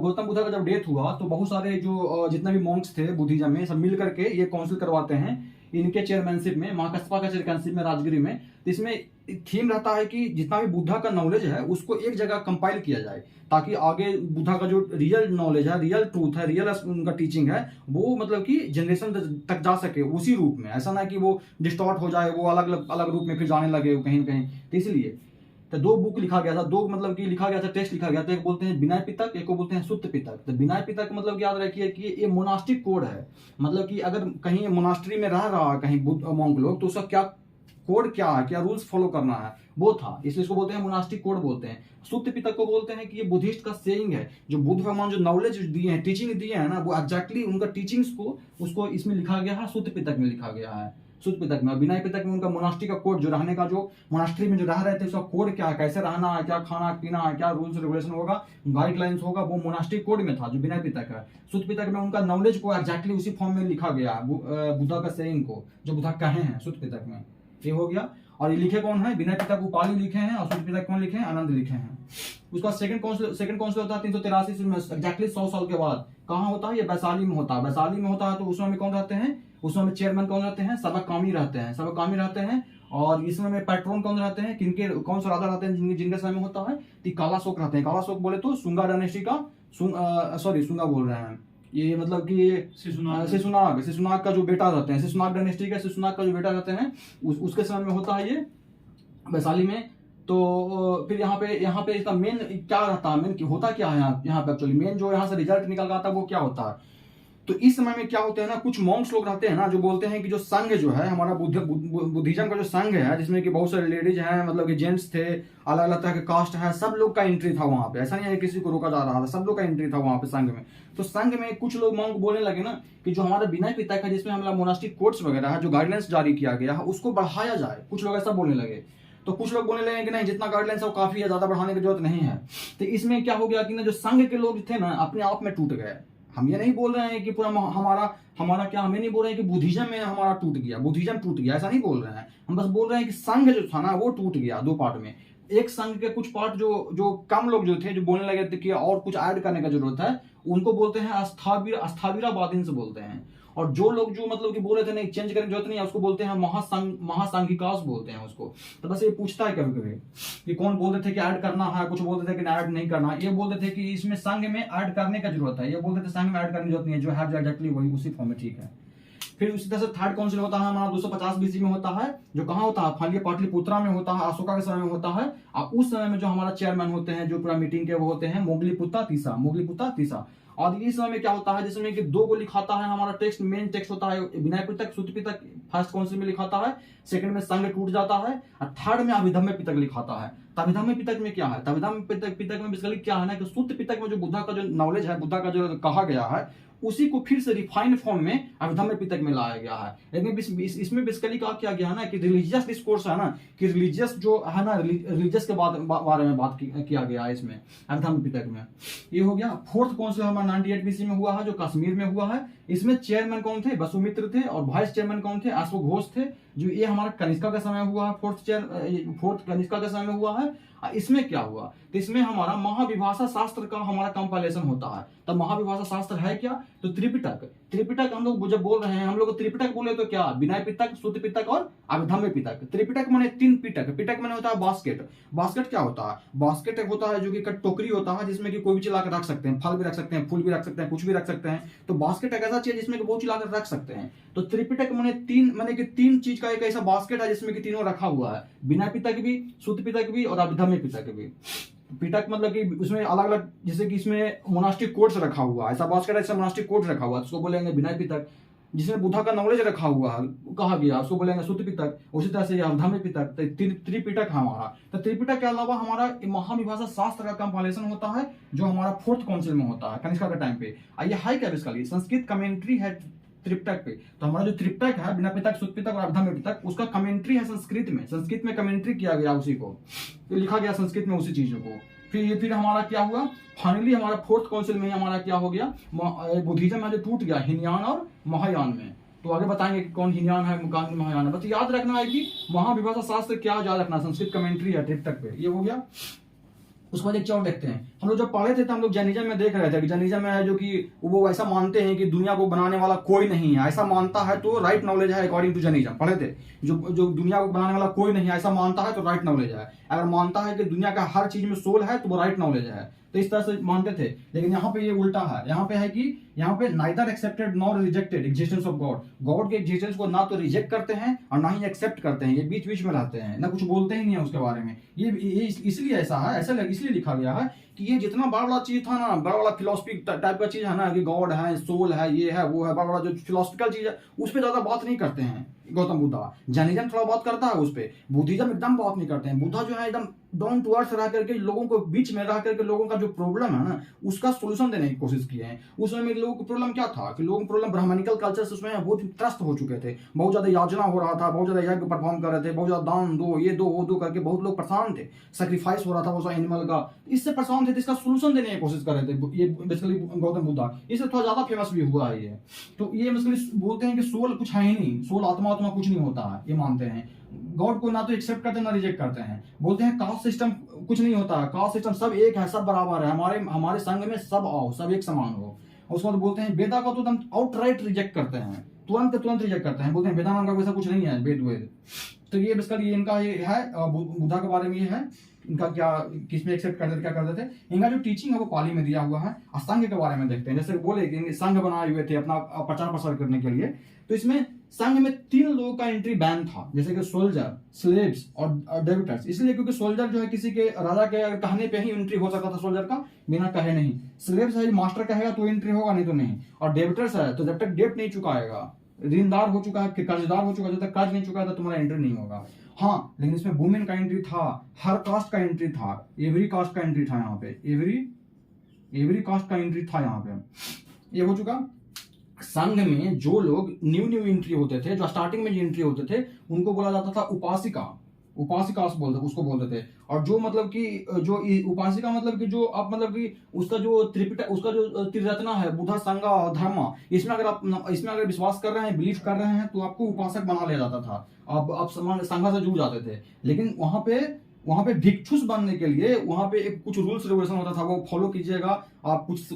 गौतम बुद्ध का जब डेथ हुआ तो बहुत सारे जो जितने भी मॉन्क्स थे बुद्धिज्म में, सब मिल करके ये काउंसिल करवाते हैं इनके चेयरमैनशिप में, महाकश्यपा का चेयरमैनशिप में राजगिरी में। तो इसमें थीम रहता है कि जितना भी बुद्धा का नॉलेज है उसको एक जगह कंपाइल किया जाए, ताकि आगे बुद्धा का जो रियल नॉलेज है, रियल ट्रूथ है, रियल उनका टीचिंग है, वो मतलब कि जनरेशन तक जा सके उसी रूप में। ऐसा ना कि वो डिस्टॉर्ट हो जाए, वो अलग अलग रूप में फिर जाने लगे कहीं न कहीं। तो इसलिए तो दो बुक लिखा गया था, दो मतलब कि लिखा गया था, टेक्स्ट लिखा गया था। एक बोलते हैं विनय पिटक, एक को बोलते हैं सुत्त पिटक। तो विनय पिटक मतलब कि याद रखिए कि ये मोनास्टिक कोड है। मतलब कि अगर कहीं मोनास्ट्री में रह रहा है कहीं मॉन्क लोग, तो उसका क्या कोड क्या है, क्या रूल्स फॉलो करना है, वो था। इसलिए इसको बोलते हैं मोनास्टिक कोड बोलते हैं। सुत्त पिटक को बोलते हैं कि ये बुद्धिस्ट का सेइंग है, जो बुद्ध भगवान जो नॉलेज दिए हैं, टीचिंग दिए हैं ना, वो एग्जैक्टली उनका टीचिंग्स को उसको इसमें लिखा गया है, सुत्त पिटक में लिखा गया है। सुत्त पिटक में। विनय पिटक में उनका मोनास्ट्री का कोड, जो रहने का, जो मोनास्ट्री में जो रह रहे थे उसका कोड क्या है, कैसे रहना है, क्या खाना पीना है, क्या रूल्स रेगुलेशन होगा, गाइडलाइंस होगा, वो मोनास्ट्री कोड में था जो विनय पिटक है। सुत्त पिटक में उनका नॉलेज को एग्जैक्टली उसी फॉर्म में लिखा गया है, बुद्धा का सेइंग को जो बुद्धा कहे हैं सुत्त पिटक में। ये हो गया। और ये लिखे कौन है? विनय पिटक उपाली लिखे हैं, और सुत्त पिटक कौन लिखे हैं? आनंद लिखे हैं। उसका सेकंड काउंसिल होता है 383 में, एग्जैक्टली 100 साल के बाद। कहाँ होता है? ये वैशाली में होता है। वैशाली में होता है तो उसमें में कौन रहते हैं? उसमें चेयरमैन कौन रहते हैं? सबकामी रहते हैं, सबकामी रहते हैं। और इसमें में पैट्रोन कौन रहते हैं? किनके, कौन सा राजा रहते हैं जिनके समय में होता है? तो कालाशोक रहते हैं। कालाशोक बोले तो सुंगा डायनेस्टी का, सॉरी सुंगा बोल रहे हैं, ये मतलब कि शिशुनाग का जो बेटा रहते हैं, शिशुनाग डायनेस्टी का शिशुनाग का जो बेटा रहते हैं, उसके समय में होता है ये वैशाली में। तो फिर यहाँ पे इसका मेन क्या रहता है, मेन होता क्या है यहाँ पे एक्चुअली मेन जो यहाँ से रिजल्ट निकल रहा था वो क्या होता है? तो इस समय में क्या होते हैं ना, कुछ मॉन्क्स लोग रहते हैं ना, जो बोलते हैं कि जो संघ जो है हमारा बुद्धिज्म का जो संघ है, जिसमें कि बहुत सारे लेडीज हैं, मतलब कि जेंट्स थे, अलग अलग तरह के कास्ट है, सब लोग का एंट्री था वहां पे। ऐसा नहीं है किसी को रोका जा रहा था, सब लोग का एंट्री था वहां पे संघ में। तो संघ में कुछ लोग मॉन्क बोलने लगे ना कि जो हमारा विनय पिटक है, जिसमें हमारा मोनास्टिक कोड्स वगैरह है, जो गाइडलाइंस जारी किया गया है, उसको बढ़ाया जाए। कुछ लोग ऐसा बोलने लगे। तो कुछ लोग बोलने लगे कि नहीं, जितना गाइडलाइंस है वो काफी है, ज्यादा बढ़ाने की जरूरत नहीं है। तो इसमें क्या हो गया कि ना, जो संघ के लोग थे ना, अपने आप में टूट गए। हम ये नहीं बोल रहे हैं कि पूरा हमारा क्या, हमें नहीं बोल रहे हैं कि बुद्धिज्म में हमारा टूट गया, बुद्धिज्म टूट गया, ऐसा नहीं बोल रहे हैं। हम बस बोल रहे हैं कि संघ जो था ना वो टूट गया दो पार्ट में। एक संघ के कुछ पार्ट जो कम लोग जो थे, जो बोलने लगे थे कि और कुछ ऐड करने का जरूरत है, उनको बोलते हैं अस्थाविरावादीन से बोलते हैं। और जो लोग जो मतलब कि बोल रहे थे नहीं, चेंज करने की जरूरत नहीं है, उसको बोलते हैं महासांघिकास बोलते हैं उसको। तो बस ये पूछता है कभी कभी कि कौन बोलते थे कि ऐड करना है, कुछ बोलते थे कि ऐड नहीं करना। ये बोलते थे कि इसमें संघ में ऐड करने का जरूरत है, ये बोलते थे संघ में ऐड करने की जरूरत नहीं है, जो है एग्जैक्टली वही उसी फॉर्म में ठीक है। फिर उसी तरह से थर्ड काउंसिल होता है हमारा 250 बीसी में होता है, जो कहाँ होता है? फालिया पाटलिपुत्रा में होता है, अशोका के समय में होता है। और उस समय में जो हमारा चेयरमैन होते हैं, जो पूरा मीटिंग के, वो होते हैं मोगलीपुत्ता तीसा। और इस समय में क्या होता है, जिसमें कि दो को लिखाता है हमारा टेक्स्ट, मेन टेक्स्ट होता है विनय पिटक, सुत्त पिटक फर्स्ट काउंसिल में लिखाता है, सेकंड में संघ टूट जाता है, और थर्ड में अभिधम्य पिटक लिखाता है। अभिधम्य पिटक में क्या है? अभिधम्य पिटक में बेसिकली क्या है ना, कि सुत्त पिटक में जो बुद्धा का जो नॉलेज है, बुद्धा का जो कहा गया है, उसी को फिर से रिफाइंड फॉर्म में अभिधम्य पिटक में लाया गया है। लेकिन इसमें बेसिकली क्या किया गया है ना, कि रिलीजियस डिस्कोर्स है ना, कि रिलीजियस जो है ना, रिलीजियस के बारे में बात किया गया है इसमें अभिधम्य पिटक में। ये हो गया। फोर्थ काउंसिल हमारा 98 बीसी में हुआ है, जो कश्मीर में हुआ है। इसमें चेयरमैन कौन थे? वसुमित्र थे। और वाइस चेयरमैन कौन थे? अश्वघोष थे। जो ये हमारा कनिष्का का समय हुआ है, फोर्थ कनिष्का का समय में हुआ है। इसमें क्या हुआ? तो इसमें हमारा महाविभाषा शास्त्र का हमारा कंपाइलेशन होता है। तब महाविभाषा शास्त्र है क्या? तो त्रिपिटक हम लोग जब बोल रहे हैं, हम लोग त्रिपिटक बोले तो क्या? विनय पिटक, सुत्त पिटक और अभिधम्य पिटक। त्रिपिटक माने 3 पिटक। पिटक माने होता है बास्केट। बास्केट क्या होता है? बास्केट एक होता है जो कि टोकरी होता है, जिसमें कि कोई भी चला कर रख सकते हैं, फल भी रख सकते हैं, फूल भी रख सकते हैं, कुछ भी रख सकते हैं। तो बास्केट एक ऐसा चीज जिसमें कि बहुत चला कर रख सकते हैं। तो त्रिपिटक माने 3 चीज का एक ऐसा बास्केट है जिसमें कि तीनों रखा हुआ है, विनय पिटक भी, सुत्त पिटक भी और अभिधम्य पिटक भी। पिटक मतलब कि उसमें अलग अलग, जैसे कि इसमें मोनास्टिक कोड्स रखा हुआ है, ऐसा बास्केट, ऐसा मोनास्टिक कोड्स रखा हुआ है, उसको बोलेंगे विनय पिटक। जिसमें बुद्धा का नॉलेज रखा हुआ है, कहा गया, उसको बोलेंगे सुत्त पिटक। उसी तरह से धम्म पिटक, त्रिपिटक है हमारा। तो त्रिपिटक के अलावा हमारा महाविभाषा शास्त्र का कंपाइलेशन होता है, जो हमारा 4th काउंसिल में होता है कनिष्का के टाइम पे। ये है क्या बेसिकली, संस्कृत कमेंट्री है त्रिपिटक पे। तो हमारा जो त्रिपिटक है, बिना पिटक, सुत्त पिटक और धम्म पिटक, उसका कमेंट्री है संस्कृत में कमेंट्री किया गया उसी को, तो लिखा गया संस्कृत में उसी चीजों को। फिर हमारा क्या हुआ, फाइनली हमारा 4th काउंसिल में हमारा क्या हो गया, बुद्धिज्म जो टूट गया हीनयान और महायान में। तो आगे बताएंगे कि कौन हीनयान है, महायान है। बस याद रखना है कि महाविभाषा शास्त्र क्या याद रखना, संस्कृत कमेंट्री है त्रिपिटक पे, ये हो गया। उसके बाद एक और देखते हैं, हम लोग जब पढ़े थे तो हम लोग जैनिज्म में देख रहे थे कि जैनिज्म में है जो कि वो ऐसा मानते हैं कि दुनिया को बनाने वाला कोई नहीं है, ऐसा मानता है तो राइट नॉलेज है अकॉर्डिंग टू जैनिज्म। पढ़े थे, जो दुनिया को बनाने वाला कोई नहीं है ऐसा मानता है तो राइट नॉलेज है। अगर मानता है कि दुनिया का हर चीज में सोल है तो वो राइट नॉलेज है। तो इस तरह से मानते थे। लेकिन यहाँ पे ये उल्टा है, यहाँ पे है कि यहाँ पे neither accepted nor rejected existence of God. God के एग्जिस्टेंस को ना तो रिजेक्ट करते हैं और ना ही एक्सेप्ट करते हैं, ये बीच बीच में रहते हैं, ना कुछ बोलते ही नहीं है उसके बारे में। ये इसलिए ऐसा है, ऐसा इसलिए लिखा गया है कि ये जितना बड़ा बड़ा चीज था ना, बड़ा बड़ा फिलोसफी टाइप का चीज है ना, कि गॉड है, सोल है, ये है, वो है, बड़ा बड़ा जो फिलोसफिकल चीज है उस पर ज्यादा बात नहीं करते हैं गौतम बुद्धा। जैनिज्म थोड़ा बहुत करता है उस पर, बुद्धिज्म एकदम बात नहीं करते हैं। बुद्धा जो है एकदम डाउन टू अर्थ रह करके लोगों को बीच में रह करके लोगों का जो प्रॉब्लम है ना उसका सोल्यूशन देने की कोशिश किए हैं। उस समय लोगों को प्रॉब्लम क्या था कि लोगों को प्रॉब्लम ब्राह्मणिकल कल्चर से उसमें बहुत त्रस्त हो चुके थे, बहुत ज्यादा याचना हो रहा था, बहुत ज्यादा यज्ञ परफॉर्म कर रहे थे, बहुत ज्यादा दान दो, ये दो, वो दो करके बहुत लोग परेशान थे, सेक्रीफाइस हो रहा था वो एनिमल का, इससे परेशान थे, इसका सोल्यूशन देने की कोशिश कर रहे थे ये बेसिकली गौतम बुद्धा। इससे थोड़ा ज्यादा फेमस भी हुआ है ये। तो ये बेसिकली बोलते हैं कि सोल कुछ है ही नहीं, सोल आत्मा कुछ नहीं होता है, ये मानते हैं। गॉड को ना तो एक्सेप्ट करते हैं ना रिजेक्ट करते हैं। बोलते हैं कास्ट सिस्टम कुछ नहीं होता है, कास्ट सिस्टम सब एक है, सब बराबर है, हमारे संघ में सब आओ, सब एक समान हो। उसके बाद बोलते हैं वेदा का तो एकदम आउटराइट रिजेक्ट करते हैं, तुरंत रिजेक्ट करते हैं, बोलते हैं वेदा नाम का वैसा कुछ नहीं है, वेद। तो ये बेसिकली ये इनका ये है बुद्धा के बारे में, ये है इनका क्या, किसमें एक्सेप्ट करते थे, क्या करते थे। इनका जो टीचिंग है वो पाली में दिया हुआ है। संघ के बारे में देखते हैं, जैसे बोले कि संघ बनाए हुए थे अपना प्रचार प्रसार करने के लिए। तो इसमें संघ में 3 लोगों का एंट्री बैन था, जैसे कि सोल्जर, स्लेव्स और डेबिटर्स। इसलिए क्योंकि सोल्जर जो है किसी के राजा के कहने पे ही एंट्री हो सकता था सोल्जर का, बिना कहे नहीं। स्लेव्स है मास्टर कहेगा तो एंट्री होगा, नहीं तो नहीं। और डेबिटर्स है तो जब तक डेट नहीं चुकाएगा, ऋणदार हो चुका है, कर्जदार हो चुका है, जब तक कर्ज नहीं चुका तो तुम्हारा एंट्री नहीं होगा। हाँ, लेकिन इसमें वुमेन का एंट्री था, हर कास्ट का एंट्री था, एवरी कास्ट का एंट्री था यहाँ पे, एवरी कास्ट का एंट्री था यहाँ पे। ये हो चुका। संघ में जो लोग न्यू एंट्री होते थे, जो स्टार्टिंग में एंट्री होते थे, उनको बोला जाता था उपासिका उसको बोलते थे। और जो मतलब कि जो उपासिका मतलब कि जो आप मतलब कि उसका जो त्रिरत्ना है, बुद्ध, संघ और धर्म, इसमें अगर विश्वास कर रहे हैं, बिलीव कर रहे हैं, तो आपको उपासक बना लिया जाता था। आप संघ से जुड़ जाते थे। लेकिन वहां पे भिक्षुस बनने के लिए वहां पे एक कुछ रूल्स रेगुलेशन होता था, वो फॉलो कीजिएगा। आप कुछ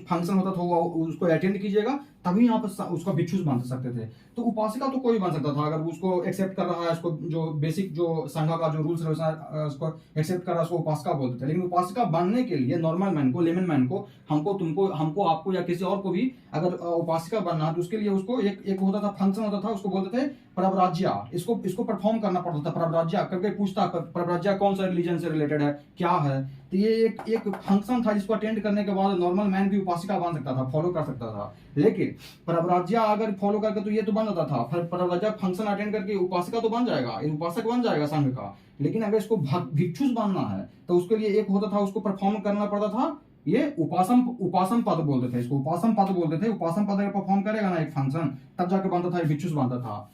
फंक्शन होता था वो उसको अटेंड कीजिएगा, तभी यहाँ पर उसका भिक्षुस बन सकते थे। तो उपासिका तो कोई बन सकता था, अगर उसको एक्सेप्ट कर रहा है, उसको जो बेसिक जो संघ का जो रूल्स रेगुलेशन उसको एक्सेप्ट कर रहा है, उसको उपासिका बोलते थे। लेकिन उपासिका बनने के लिए नॉर्मल मैन को, लेमन मैन को, हमको आपको या किसी और को भी अगर उपासिका बनना है तो उसके लिए उसको एक होता था, फंक्शन होता था, उसको बोलते थे परव्राज्या। इसको परफॉर्म करना पड़ता था। परव्राज्या करके पूछता, परव्राज्या कौन सा रिलीजन से रिलेटेड है, क्या है। तो ये एक फंक्शन था जिसको अटेंड करने के बाद नॉर्मल मैन भी उपासिका बन सकता था, फॉलो कर सकता था। लेकिन परव्राज्या अगर फॉलो करके तो ये तो बन जाता था, परव्राज्या फंक्शन अटेंड करके उपासिका तो बन जाएगा, उपासक बन जाएगा संघ का। लेकिन अगर इसको भिक्षुस बनना है तो उसके लिए एक होता था, उसको परफॉर्म करना पड़ता था, ये उपासम पद बोलते थे इसको, उपासम पद बोलते थे। उपासम पद अगर परफॉर्म करेगा ना एक फंक्शन, तब जाके बनता था, भिक्षुस बनता था।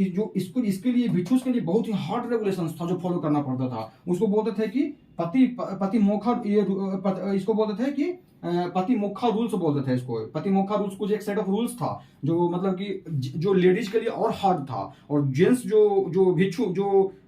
इसके लिए भिक्षुस के लिए बहुत ही हार्ड रेगुलेशंस था जो फॉलो करना पड़ता था। उसको बोलते थे कि पति मोखा, इसको बोलते थे कि पति मोखा रूल्स बोलते थे इसको। पति मोखा रूल्स कुछ एक सेट ऑफ रूल्स था जो मतलब कि जो लेडीज के लिए और हार्ड था, और जेंट्स जो भिक्षु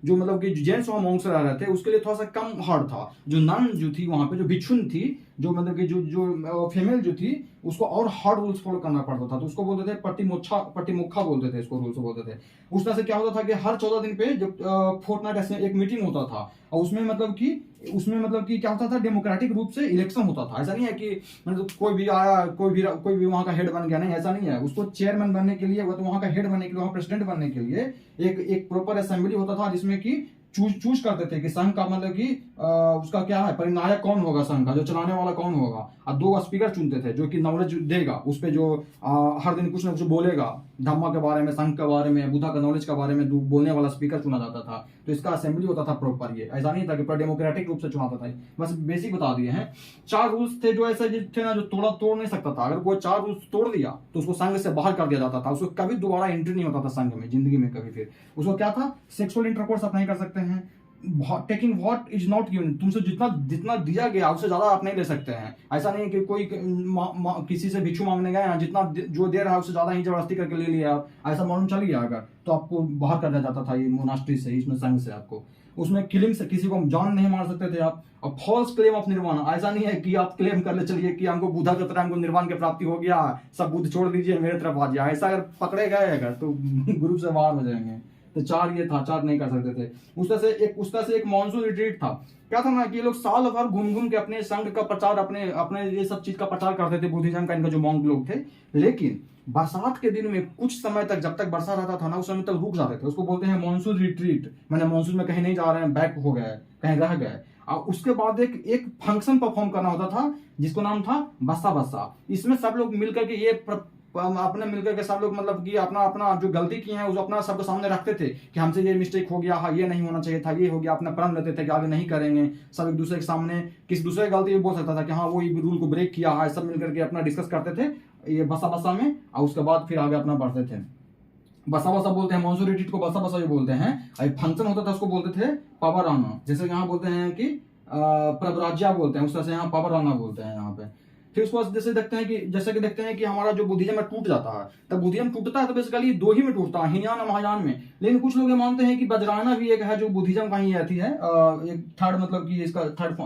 जो मतलब कि जेंट्स वहां मॉन्क्स रह रहे थे उसके लिए थोड़ा सा कम हार्ड था। जो नन जो थी वहां पे, जो भिक्षुन थी, जो मतलब कि जो फीमेल जो थी, उसको और हार्ड रूल्स फॉलो करना पड़ता था। तो उसको बोलते थे पतिमुखा बोलते थे इसको, रूल्स बोलते थे। उस तरह से क्या होता था कि हर 14 दिन पे जब फोर्टनाइट ऐसे एक मीटिंग होता था, और उसमें मतलब कि क्या होता था, डेमोक्रेटिक रूप से इलेक्शन होता था। ऐसा नहीं है कि मतलब कोई भी आया, कोई भी वहां का हेड बन गया, नहीं, ऐसा नहीं है। उसको चेयरमैन बनने के लिए, वहां का हेड बनने के लिए, वहां प्रेसिडेंट बनने के लिए एक प्रॉपर असेंबली होता था, जिसमें कि चूज करते थे कि संघ का मतलब कि उसका क्या है, परिनायक कौन होगा, संघ का जो चलाने वाला कौन होगा, और 2 स्पीकर चुनते थे जो कि नॉलेज देगा, उस पर जो हर दिन कुछ ना कुछ बोलेगा, धम्मा के बारे में, संघ के बारे में, बुद्धा का नॉलेज के बारे में बोलने वाला स्पीकर चुना जाता था। तो इसका असेंबली होता था प्रॉपर, ये ऐसा नहीं था कि पूरा डेमोक्रेटिक रूप से चुनाता था। बस बेसिक बता दिए हैं। 4 रूल्स थे जो ऐसे थे ना, जो तोड़ नहीं सकता था। अगर कोई 4 रूल्स तोड़ दिया तो उसको संघ से बाहर कर दिया जाता था, उसको कभी दोबारा एंट्री नहीं होता था संघ में, जिंदगी में कभी। फिर उसको क्या था, सेक्सुअल इंटरकोर्स आप नहीं कर सकते हैं, taking what is not given, तुमसे जितना दिया गया उससे ज्यादा आप नहीं ले सकते हैं। ऐसा नहीं है कि कोई किसी से भिक्षु मांगने गए, जितना जो दे रहा है उससे ज्यादा ही जबरदस्ती करके ले लिया आप, ऐसा मालूम चल गया अगर, तो आपको बाहर कर दिया जाता था ये मोनास्ट्री से, इसमें संघ से। आपको उसमें किलिंग से, किसी को जान नहीं मार सकते थे आप। और फॉल्स क्लेम ऑफ निर्वाण, ऐसा नहीं है कि आप क्लेम कर ले चलिए कि हमको बुद्धा की तरह हमको निर्वाण की प्राप्ति हो गया, सब बुद्ध छोड़ दीजिए मेरे तरफ आ जाए, ऐसा अगर पकड़े गए अगर तो ग्रुप से बाहर हो जाएंगे। तो 4 ये था, 4 नहीं कर सकते थे। उसका से एक मॉनसून रिट्रीट था। क्या था ना कि ये लोग साल भर घूम के अपने संघ का प्रचार, अपने ये सब चीज का प्रचार करते थे, बुद्धिज्म का, इनका जो मॉन्क लोग थे। लेकिन बरसात के दिन में कुछ समय तक, जब तक बरसा रहता था ना, उस समय तक रुक जाते थे। उसको बोलते हैं मॉनसून रिट्रीट, मैंने मॉनसून में कहीं नहीं जा रहे हैं, बैक हो गए, कहीं रह गए। और उसके बाद एक फंक्शन परफॉर्म करना होता था जिसको नाम था बस्सा बस्सा। इसमें सब लोग मिलकर के अपने मिलकर के सब लोग मतलब कि अपना अपना जो गलती की है उसको अपना सबके सामने रखते थे कि हमसे ये मिस्टेक हो गया, हाँ ये नहीं होना चाहिए था, ये हो गया, अपना प्रण लेते थे कि आगे नहीं करेंगे। सब एक दूसरे के सामने किसी दूसरे की गलती भी बोल सकता था कि हाँ वो रूल को ब्रेक किया है, सब मिलकर के अपना डिस्कस करते थे ये बसा बसा में, और उसके बाद फिर आगे अपना बढ़ते थे। बसा बसा बोलते हैं, मॉनसून रिट्रीट को बसा बसा भी बोलते हैं। एक फंक्शन होता था उसको बोलते थे पावराना, जैसे यहाँ बोलते हैं कि प्रभराज्या बोलते हैं, उस तरह से यहाँ पावराना बोलते हैं यहाँ पे। फिर उसको जैसे देखते हैं कि हमारा जो बुद्धिज्म में टूट जाता है, तब बुद्धिज्म टूटता है तो बेसिकली 2 ही में टूटता है, हीनयान और महायान में। लेकिन कुछ लोग ये मानते हैं कि वज्रायना भी एक है जो बुद्धिज्म का ही अथी है, एक थर्ड, मतलब कि इसका थर्ड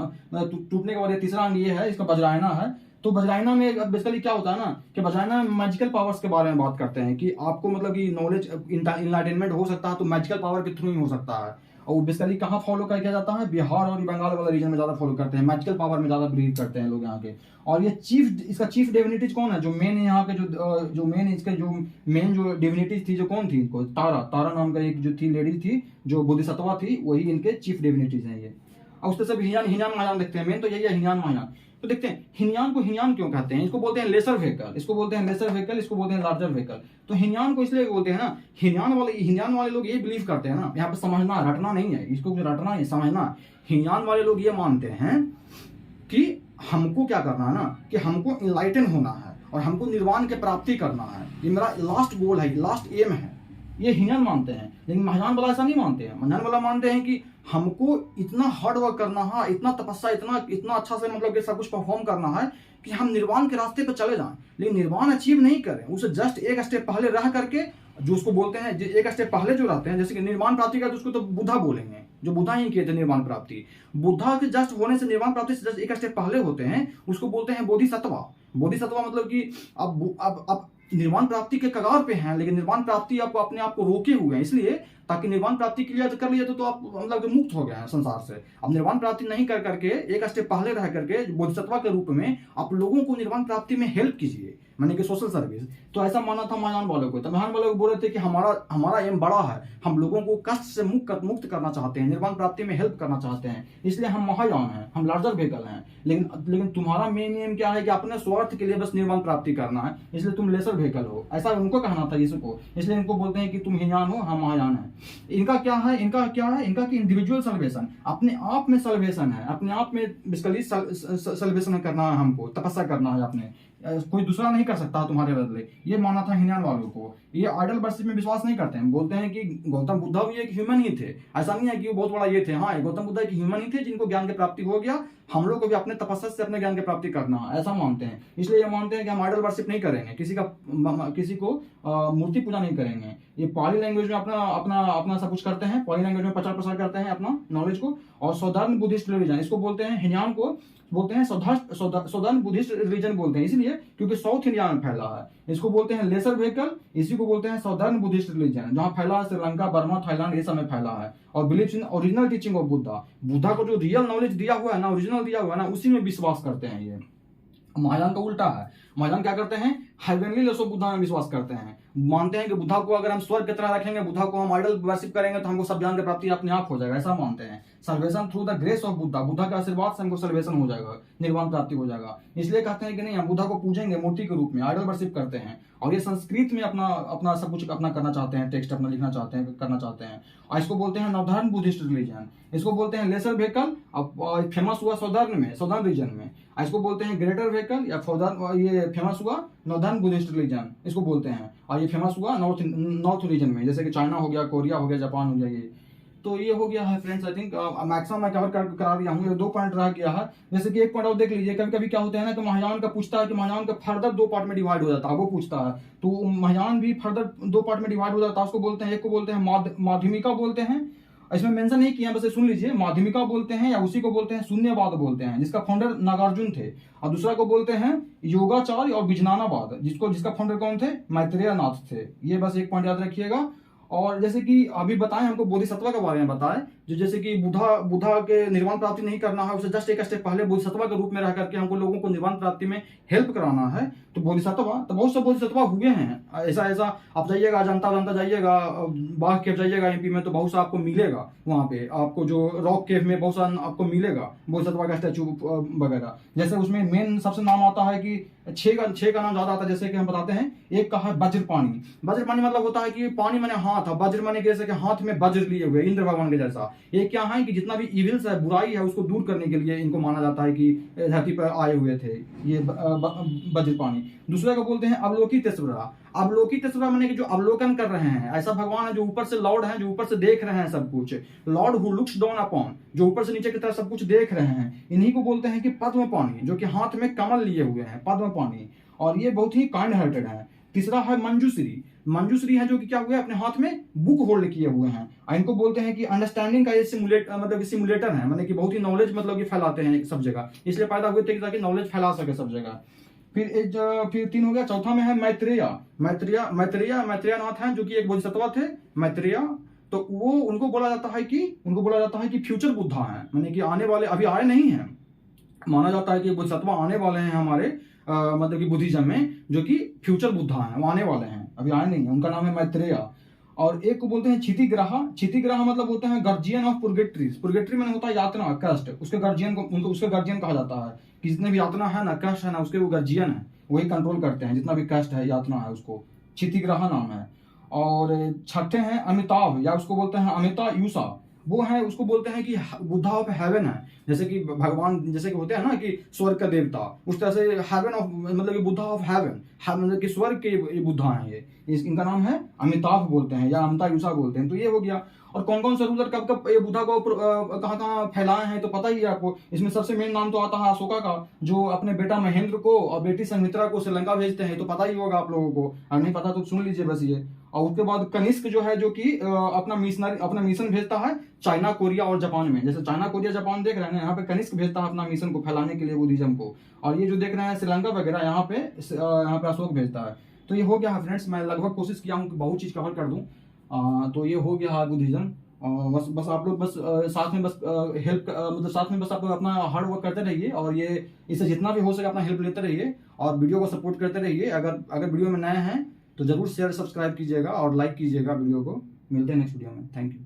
टूटने के बाद तीसरा अंग ये है, इसका वज्रायना है। तो वज्रायना में बेसिकली क्या होता है ना कि वज्रायना में मैजिकल पावर्स के बारे में बात करते हैं कि आपको मतलब कि नॉलेज इनलाइटनमेंट हो सकता है तो मैजिकल पावर के थ्रू ही हो सकता है। और बेसिकली कहाँ फॉलो किया जाता है, बिहार और बंगाल वाला रीजन में ज्यादा फॉलो करते हैं, मैजिकल पावर में ज्यादा बिलीव करते हैं लोग यहाँ के। और ये इसका चीफ डिविनिटीज कौन है, जो मेन यहाँ के जो मेन जो डिविनिटीज थी, जो कौन थी, तारा नाम का एक जो थी लेडी थी, जो बोधिसत्वा थी, वही इनके चीफ डिविनिटीज हैं ये। और उससे सब हिनयान महायान देखते हैं, मेन तो यही है हिनयान महायान। तो देखते हैं हिनयान को हिनयान क्यों कहते हैं, इसको बोलते हैं लेसर व्हीकल, इसको बोलते हैं लार्जर व्हीकल। तो हिनयान को इसलिए बोलते हैं ना, हिनयान वाले लोग ये बिलीव करते हैं ना, यहाँ पे समझना, रटना नहीं है, इसको रटना है, समझना। हिनयान वाले लोग ये मानते हैं कि हमको क्या करना है ना, कि हमको इनलाइटन होना है और हमको निर्वाण की प्राप्ति करना है, ये मेरा लास्ट गोल है, लास्ट एम है, ये हिनयान मानते हैं। लेकिन महायान वाला ऐसा नहीं मानते हैं। महायान वाला मानते हैं कि हमको इतना हार्ड वर्क करना है, इतना तपस्या, इतना अच्छा से मतलब कि सब कुछ परफॉर्म करना है कि हम निर्वाण के रास्ते पर चले जाएं। लेकिन निर्वाण अचीव नहीं करें, उसे जस्ट एक स्टेप पहले रह करके, जो उसको बोलते हैं एक स्टेप पहले जो रहते हैं, जैसे कि निर्वाण प्राप्ति का, तो उसको तो बुद्धा बोलेंगे, जो बुद्धा ही किए थे निर्वाण प्राप्ति। बुद्धा के जस्ट होने से, निर्वाण प्राप्ति से जस्ट एक स्टेप पहले होते हैं, उसको बोलते हैं बोधिसत्वा। बोधिसत्वा मतलब कि अब निर्वाण प्राप्ति के कगार पे हैं, लेकिन निर्वाण प्राप्ति आपको अपने आप को रोके हुए हैं, इसलिए ताकि निर्वाण प्राप्ति के लिए कर लिया तो आप मतलब मुक्त हो गए हैं संसार से। अब निर्वाण प्राप्ति नहीं कर करके एक स्टेप पहले रह करके बोधिसत्वा के रूप में आप लोगों को निर्वाण प्राप्ति में हेल्प कीजिए, माने कि सोशल सर्विस। तो ऐसा माना था महायान वालों को। तो महायान वालों को बोल रहे थे कि हमारा एम बड़ा है, हम लोगों को कष्ट से मुक्त करना चाहते हैं, निर्वाण प्राप्ति में हेल्प करना चाहते हैं, इसलिए हम महायान हैं, हम लार्जर व्हीकल हैं। लेकिन तुम्हारा मेन एम क्या है कि अपने स्वार्थ के लिए बस निर्वाण प्राप्ति करना है, इसलिए तुम लेसर व्हीकल हो, ऐसा उनको कहना था इसको। इसलिए इनको बोलते हैं कि तुम हिनयान हो, हम महायान हैं। इनका क्या है कि इंडिविजुअल सल्वेशन, अपने आप में सल्वेशन है, अपने आप में बेसिकली सल्वेशन करना है, हमको तपस्या करना है, अपने कोई दूसरा नहीं कर सकता तुम्हारे बदले। ये माना था हिनयान वालों को। ये आइडल वर्शिप में विश्वास नहीं करते हैं, बोलते हैं कि गौतम बुद्ध भी एक ह्यूमन ही थे, ऐसा नहीं है कि वो बहुत बड़ा ये थे। हाँ, गौतम बुद्ध एक ह्यूमन ही थे जिनको ज्ञान की प्राप्ति हो गया, हम लोग को भी अपने तपस्या से अपने ज्ञान की प्राप्ति करना है, ऐसा मानते हैं। इसलिए ये मानते हैं कि हम आइडल वर्शिप नहीं करेंगे, किसी को मूर्ति पूजा नहीं करेंगे। ये पाली लैंग्वेज में अपना सब कुछ करते हैं, पाली लैंग्वेज में प्रचार प्रसार करते हैं अपना नॉलेज को। और सौधर्म बुद्धिस्ट रिलीजन, इसको बोलते हैं, हिनयान को बोलते हैं सौधर्म बुद्धिस्ट रिलीजन बोलते हैं, इसलिए क्योंकि साउथ इंडिया में फैला है। इसको बोलते हैं लेसर व्हीकल, इसी को बोलते हैं सौधर्म बुद्धिस्ट रिलीजन। जहां फैला है श्रीलंका, बर्मा, थाईलैंड, ये सब में फैला है। और believe in original teaching of Buddha को जो रियल नॉलेज दिया हुआ है ना, ओरिजिनल दिया हुआ है ना, उसी में विश्वास करते हैं। ये महायान का उल्टा है। महायान क्या करते हैं, हेवनली लॉस ऑफ बुद्धा में विश्वास करते हैं, मानते हैं कि बुद्धा को अगर हम स्वर्ग की तरह रखेंगे, बुद्धा को हम आइडल वर्शिप करेंगे तो हमको सब ज्ञान की प्राप्ति अपने आप हो जाएगा, ऐसा मानते हैं। Salvation through the grace of Buddha, Buddha के आशीर्वाद से हमको सर्वेशन हो जाएगा, निर्वाण प्राप्ति हो जाएगा। इसलिए कहते हैं कि नहीं, हम बुद्धा को पूजेंगे मूर्ति के रूप में, आइडल वर्शिप करते हैं। और ये संस्कृत में अपना अपना सब कुछ अपना करना चाहते हैं, टेक्स्ट अपना लिखना चाहते हैं, करना चाहते हैं। और इसको बोलते हैं नॉर्दर्न बुद्धिस्ट रिलीजन, इसको बोलते हैं लेसर व्हीकल, फेमस हुआ सौदर्न में, सौदर्न रीजन में। इसको बोलते हैं ग्रेटर व्हीकल या फॉर्दर्न, ये फेमस हुआ नॉर्दर्न बुद्धिस्ट रिलीजन इसको बोलते हैं। और ये फेमस हुआ नॉर्थ रीजन में, जैसे कि चाइना हो गया, कोरिया हो गया, जापान हो गया। ये तो ये हो गया है फ्रेंड्स। आई थिंक मैक्सिमम मैं कवर करा दिया हूँ। ये 2 पॉइंट रह गया है। जैसे कि एक पॉइंट और देख लीजिए, कभी कभी क्या होता है ना कि महायान का पूछता है कि महायान का फर्दर 2 पार्ट में डिवाइड हो जाता है, वो पूछता है। तो महायान भी फर्दर 2 पार्ट में डिवाइड हो जाता है, उसको बोलते हैं, एक को बोलते हैं माध्यमिका बोलते हैं, इसमें मेंशन नहीं किया, बस सुन लीजिए, माध्यमिका बोलते हैं, या उसी को बोलते हैं शून्यवाद बोलते हैं, जिसका फाउंडर नागार्जुन थे। और दूसरा को बोलते हैं योगाचार्य और विज्ञानावाद, जिसका फाउंडर कौन थे, मैत्रेय नाथ थे। ये बस एक पॉइंट याद रखिएगा। और जैसे कि अभी बताएं, हमको बोधिसत्व के बारे में बताएं, जो जैसे कि बुद्धा के निर्वाण प्राप्ति नहीं करना है, उसे जस्ट एक स्टेप पहले बोधिसत्व के रूप में रह करके हमको लोगों को निर्वाण प्राप्ति में हेल्प कराना है। तो बोधिसत्व, तो बहुत से बोधिसत्व हुए हैं। ऐसा आप जाइएगा अजंता जाइएगा, बाघ केव जाइएगा एमपी में, तो बहुत सा आपको मिलेगा वहाँ पे, आपको जो रॉक केव में बहुत सा आपको मिलेगा बोधिसत्व का स्टैचू वगैरह। जैसे उसमें मेन सबसे नाम आता है कि 6 का नाम ज्यादा आता है। जैसे कि हम बताते हैं, एक का है वज्रपाणी। वज्रपाणी मतलब होता है कि पानी माने हाथ, वज्र माने जैसे कि हाथ में वज्र लिए हुए, इंद्र भगवान के जैसा। ये क्या है कि जितना भी इविल्स है, बुराई है, उसको दूर करने के लिए इनको माना जाता है कि धरती पर आए हुए थे ये वज्रपाणी। दूसरा को बोलते हैं अवलोकितेश्वरा। अवलोकितेश्वरा माने कि जो अवलोकन कर रहे हैं, ऐसा भगवान है जो ऊपर से लॉर्ड है, जो ऊपर से देख रहे हैं सब कुछ, Lord who looks down upon, जो ऊपर से नीचे की तरफ सब कुछ देख रहे हैं। इन्हीं को बोलते हैं कि पद्मपाणि, जो कि हाथ में कमल लिए हुए हैं, पद्मपाणि। और ये बहुत ही काइंड हार्टेड है। तीसरा है मंजूश्री। मंजूश्री है जो कि क्या हुआ है, अपने हाथ में बुक होल्ड किए हुए हैं। इनको बोलते हैं कि अंडरस्टैंडिंग का ये सिमुलेटर है, मतलब कि बहुत ही नॉलेज मतलब कि फैलाते हैं सब जगह, इसलिए पैदा हुए थे ताकि नॉलेज फैला सके सब जगह। फिर 3 हो गया। चौथा में है मैत्रेय नाथ है, जो कि एक बोधिसत्व थे, मैत्रेय। तो वो उनको बोला जाता है कि फ्यूचर बुद्धा है, माने कि आने वाले, अभी आए नहीं है। माना जाता है कि बोधिसत्व आने वाले हैं हमारे मतलब कि बुद्धिज्म में, जो कि फ्यूचर बुद्धा हैं, वो आने वाले हैं, अभी आए नहीं है। उनका नाम है मैत्रेय। और एक को बोलते हैं क्षितिग्राह मतलब होते हैं गार्जियन ऑफ पुर्गेटरी। पुर्गेटरी में होता है यातना, कष्ट, उसके गार्जियन कहा जाता है कि जितने भी यातना है ना, कष्ट है ना, उसके वो गार्जियन है, वही कंट्रोल करते हैं जितना भी कष्ट है, यातना है, उसको क्षितिग्राह नाम है। और 6ठे हैं अमिताभ, या उसको बोलते हैं अमिता यूसा। वो है, उसको बोलते हैं कि बुद्धा ऑफ हेवन है। जैसे कि भगवान जैसे कि होते हैं ना कि स्वर्ग का देवता, उस तरह से हेवन ऑफ मतलब कि बुद्धा ऑफ हेवन, मतलब कि स्वर्ग के बुद्धा हैं ये। इनका नाम है अमिताभ बोलते हैं, या अमिता यूसा बोलते हैं। तो ये हो गया। और कौन कौन से रूलर कब ये बुद्धा को कहाँ फैलाए हैं तो पता ही है आपको। इसमें सबसे मेन नाम तो आता है अशोका का, जो अपने बेटा महेंद्र को और बेटी संघमित्रा को श्रीलंका भेजते हैं, तो पता ही होगा आप लोगों को, अगर नहीं पता तो सुन लीजिए बस ये। और उसके बाद कनिष्क जो है, जो कि अपना मिशन भेजता है चाइना, कोरिया और जापान में। जैसे चाइना, कोरिया, जापान देख रहे हैं, यहाँ पे कनिष्क भेजता है अपना मिशन को फैलाने के लिए बुद्धिज्म को। और ये जो देख रहे हैं श्रीलंका वगैरह, यहाँ पे अशोक भेजता है। तो ये हो गया है फ्रेंड्स। मैं लगभग कोशिश किया हूँ कि बहुत चीज कवर कर दूं। तो ये हो गया है बुद्धिज्म। बस आप लोग बस साथ में बस हेल्प मतलब साथ में बस आप लोग अपना हार्ड वर्क करते रहिए, और ये इससे जितना भी हो सके अपना हेल्प लेते रहिए, और वीडियो को सपोर्ट करते रहिए। अगर वीडियो में नए हैं तो जरूर शेयर सब्सक्राइब कीजिएगा और लाइक कीजिएगा वीडियो को। मिलते हैं नेक्स्ट वीडियो में। Thank you.